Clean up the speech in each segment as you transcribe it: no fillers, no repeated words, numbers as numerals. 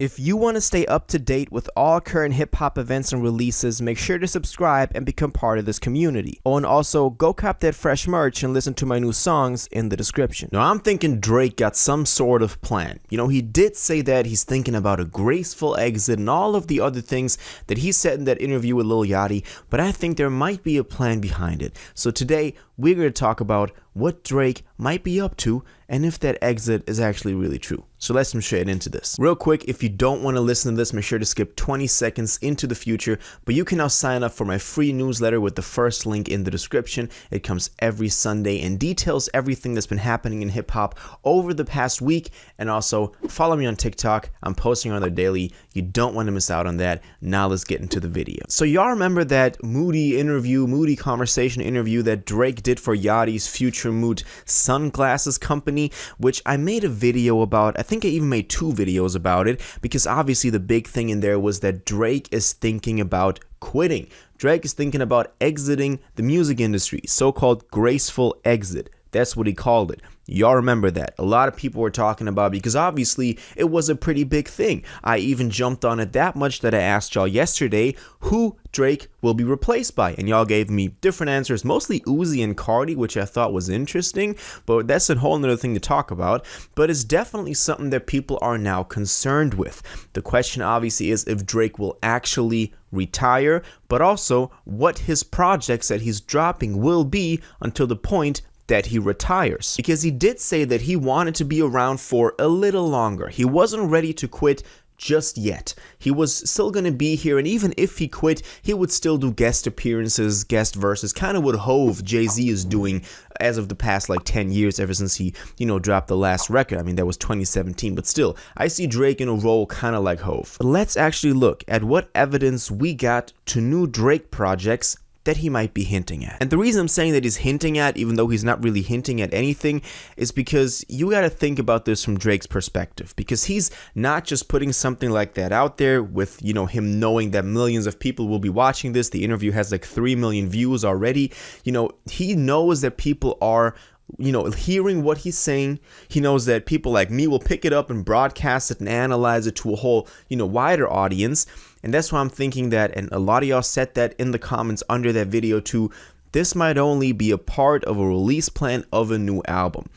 If you want to stay up to date with all current hip-hop events and releases, make sure to subscribe and become part of this community. Oh, and also, go cop that fresh merch and listen to my new songs in the description. Now, I'm thinking Drake got some sort of plan. You know, he did say that he's thinking about a graceful exit and all of the other things that he said in that interview with Lil Yachty, but I think there might be a plan behind it. So today, we're going to talk about what Drake might be up to and if that exit is actually really true. So let's jump straight into this. Real quick, if you don't want to listen to this, make sure to skip 20 seconds into the future, but you can now sign up for my free newsletter with the first link in the description. It comes every Sunday and details everything that's been happening in hip hop over the past week. And also follow me on TikTok. I'm posting on there daily. You don't want to miss out on that. Now let's get into the video. So y'all remember that moody conversation interview that Drake did for Yachty's Future Mood sunglasses company, which I made a video about. I think I even made 2 videos about it, because obviously the big thing in there was that Drake is thinking about quitting. Drake is thinking about exiting the music industry, so-called graceful exit. That's what he called it. Y'all remember that. A lot of people were talking about it because obviously it was a pretty big thing. I even jumped on it that much that I asked y'all yesterday who Drake will be replaced by. And y'all gave me different answers, mostly Uzi and Cardi, which I thought was interesting. But that's a whole nother thing to talk about. But it's definitely something that people are now concerned with. The question obviously is if Drake will actually retire, but also what his projects that he's dropping will be until the point that he retires, because he did say that he wanted to be around for a little longer. He wasn't ready to quit just yet. He was still going to be here, and even if he quit, he would still do guest appearances, guest verses, kind of what Hove, Jay-Z is doing as of the past like 10 years, ever since he, dropped the last record. I mean, that was 2017, but still, I see Drake in a role kind of like Hove. But let's actually look at what evidence we got to new Drake projects that he might be hinting at. And the reason I'm saying that he's hinting at, even though he's not really hinting at anything, is because you got to think about this from Drake's perspective, because he's not just putting something like that out there with, him knowing that millions of people will be watching this. The interview has like 3 million views already. He knows that people are hearing what he's saying. He knows that people like me will pick it up and broadcast it and analyze it to a whole, wider audience. And that's why I'm thinking that, and a lot of y'all said that in the comments under that video too, this might only be a part of a release plan of a new album.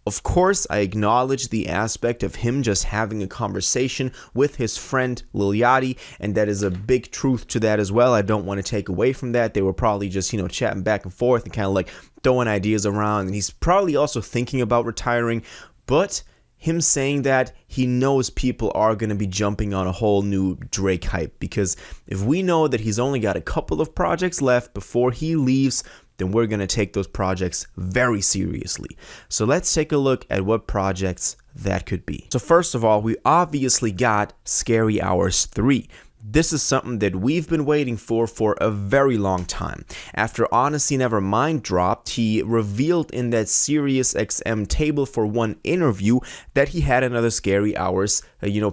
Of course, I acknowledge the aspect of him just having a conversation with his friend Lil Yachty, and that is a big truth to that as well. I don't want to take away from that. They were probably just, chatting back and forth and kind of like throwing ideas around, and he's probably also thinking about retiring, but him saying that, he knows people are going to be jumping on a whole new Drake hype, because if we know that he's only got a couple of projects left before he leaves, then we're going to take those projects very seriously. So let's take a look at what projects that could be. So first of all, we obviously got Scary Hours 3. This is something that we've been waiting for a very long time. After Honestly Nevermind dropped, he revealed in that SiriusXM Table for One interview that he had another Scary Hours,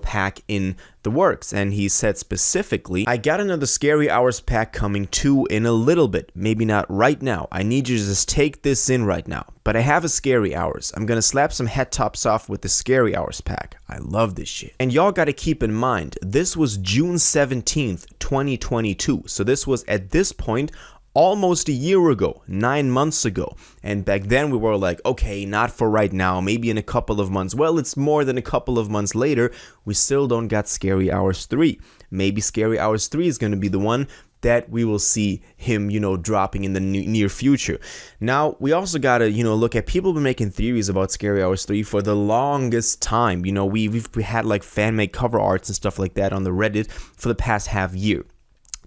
pack in the works. And he said specifically, I got another Scary Hours pack coming too in a little bit. Maybe not right now. I need you to just take this in right now. But I have a Scary Hours. I'm gonna slap some head tops off with the Scary Hours pack. I love this shit. And y'all gotta keep in mind, this was June 17th, 2022. So this was at this point almost a year ago, 9 months ago. And back then we were like, okay, not for right now, maybe in a couple of months. Well, it's more than a couple of months later. We still don't got Scary Hours 3. Maybe Scary Hours 3 is gonna be the one that we will see him, dropping in the near future. Now, we also got to, look at, people been making theories about Scary Hours 3 for the longest time. We've had like fan-made cover arts and stuff like that on the Reddit for the past half year.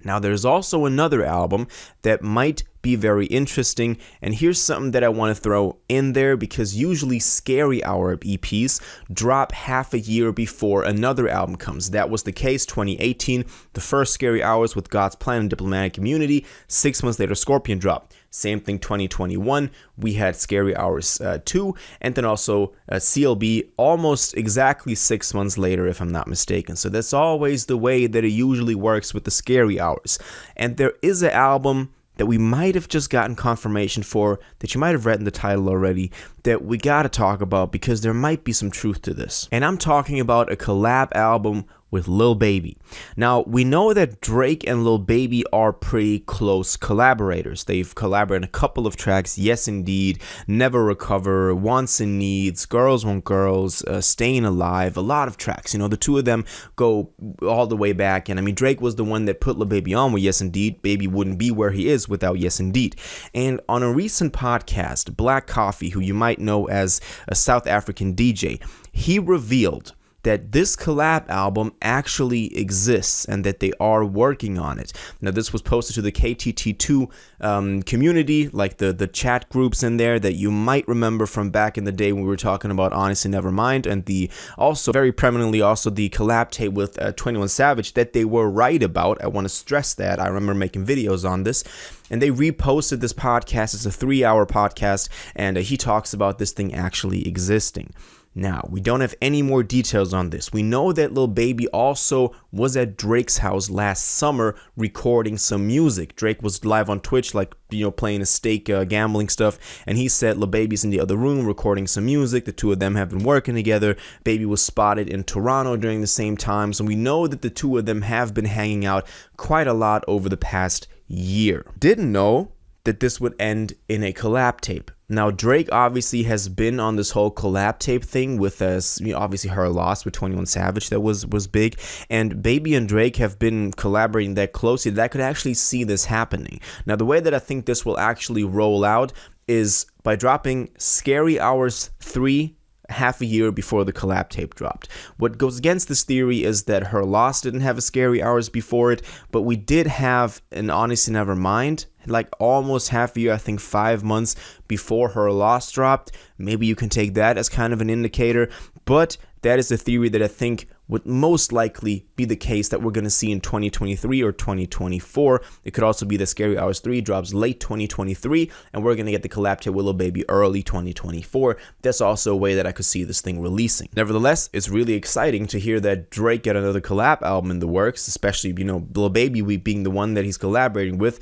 Now, there's also another album that might be very interesting, and here's something that I want to throw in there, because usually Scary Hour EPs drop half a year before another album comes. That was the case 2018, the first Scary Hours with God's Plan and Diplomatic Immunity. 6 months later, Scorpion dropped. Same thing 2021, we had Scary Hours 2, and then also CLB almost exactly 6 months later, if I'm not mistaken. So that's always the way that it usually works with the Scary Hours. And there is an album that we might have just gotten confirmation for, that you might have read in the title already, that we gotta talk about because there might be some truth to this. And I'm talking about a collab album with Lil Baby. Now, we know that Drake and Lil Baby are pretty close collaborators. They've collaborated a couple of tracks, Yes Indeed, Never Recover, Wants and Needs, Girls Want Girls, Staying Alive, a lot of tracks. You know, the two of them go all the way back, and I mean, Drake was the one that put Lil Baby on with Yes Indeed. Baby wouldn't be where he is without Yes Indeed. And on a recent podcast, Black Coffee, who you might know as a South African DJ, he revealed that this collab album actually exists and that they are working on it. Now, this was posted to the KTT2 community, like the chat groups in there that you might remember from back in the day when we were talking about Honestly Nevermind, and the also very prominently also the collab tape with 21 Savage that they were right about. I want to stress that. I remember making videos on this. And they reposted this podcast. It's a 3-hour podcast, and he talks about this thing actually existing. Now, we don't have any more details on this. We know that Lil Baby also was at Drake's house last summer recording some music. Drake was live on Twitch, like, you know, playing a stake gambling stuff, and he said Lil Baby's in the other room recording some music. The two of them have been working together. Baby was spotted in Toronto during the same time, so we know that the two of them have been hanging out quite a lot over the past year. Didn't know that this would end in a collab tape. Now, Drake obviously has been on this whole collab tape thing with us, you know, obviously Her Loss with 21 Savage that was big, and Baby and Drake have been collaborating that closely that I could actually see this happening. Now, the way that I think this will actually roll out is by dropping Scary Hours 3 half a year before the collab tape dropped. What goes against this theory is that Her Loss didn't have a Scary Hours before it, but we did have an Honestly Nevermind, like almost half a year, I think 5 months before Her Loss dropped. Maybe you can take that as kind of an indicator, but that is the theory that I think would most likely be the case that we're going to see in 2023 or 2024. It could also be that Scary Hours 3 drops late 2023, and we're going to get the collab tape with Lil Baby early 2024. That's also a way that I could see this thing releasing. Nevertheless, it's really exciting to hear that Drake got another collab album in the works, especially, you know, Lil Baby being the one that he's collaborating with.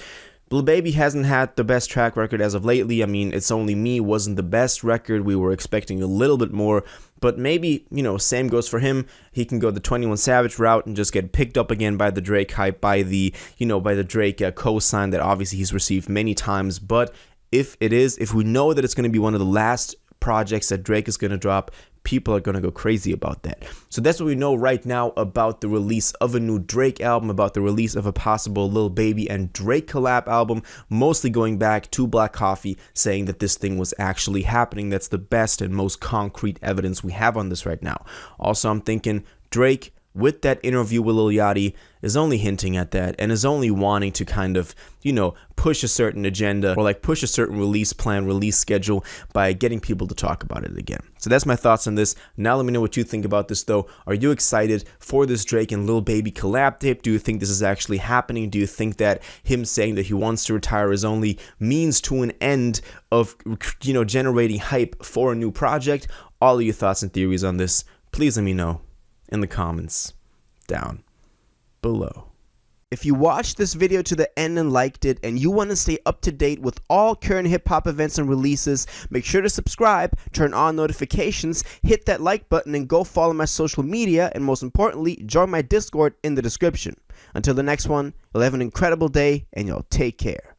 Lil Baby hasn't had the best track record as of lately. I mean, It's Only Me wasn't the best record. We were expecting a little bit more, but maybe, you know, same goes for him. He can go the 21 Savage route and just get picked up again by the Drake hype, by the, you know, by the Drake co-sign that obviously he's received many times. But if we know that it's going to be one of the last projects that Drake is going to drop, people are going to go crazy about that. So that's what we know right now about the release of a new Drake album, about the release of a possible Lil Baby and Drake collab album, mostly going back to Black Coffee saying that this thing was actually happening. That's the best and most concrete evidence we have on this right now. Also, I'm thinking Drake, with that interview with Lil Yachty, is only hinting at that and is only wanting to kind of, you know, push a certain agenda or like push a certain release plan, release schedule by getting people to talk about it again. So that's my thoughts on this. Now let me know what you think about this though. Are you excited for this Drake and Lil Baby collab tape? Do you think this is actually happening? Do you think that him saying that he wants to retire is only means to an end of, you know, generating hype for a new project? All of your thoughts and theories on this, please let me know in the comments down below. If you watched this video to the end and liked it, and you want to stay up to date with all current hip-hop events and releases, make sure to subscribe, turn on notifications, hit that like button, and go follow my social media, and most importantly, join my Discord in the description. Until the next one, you'll have an incredible day, and y'all take care.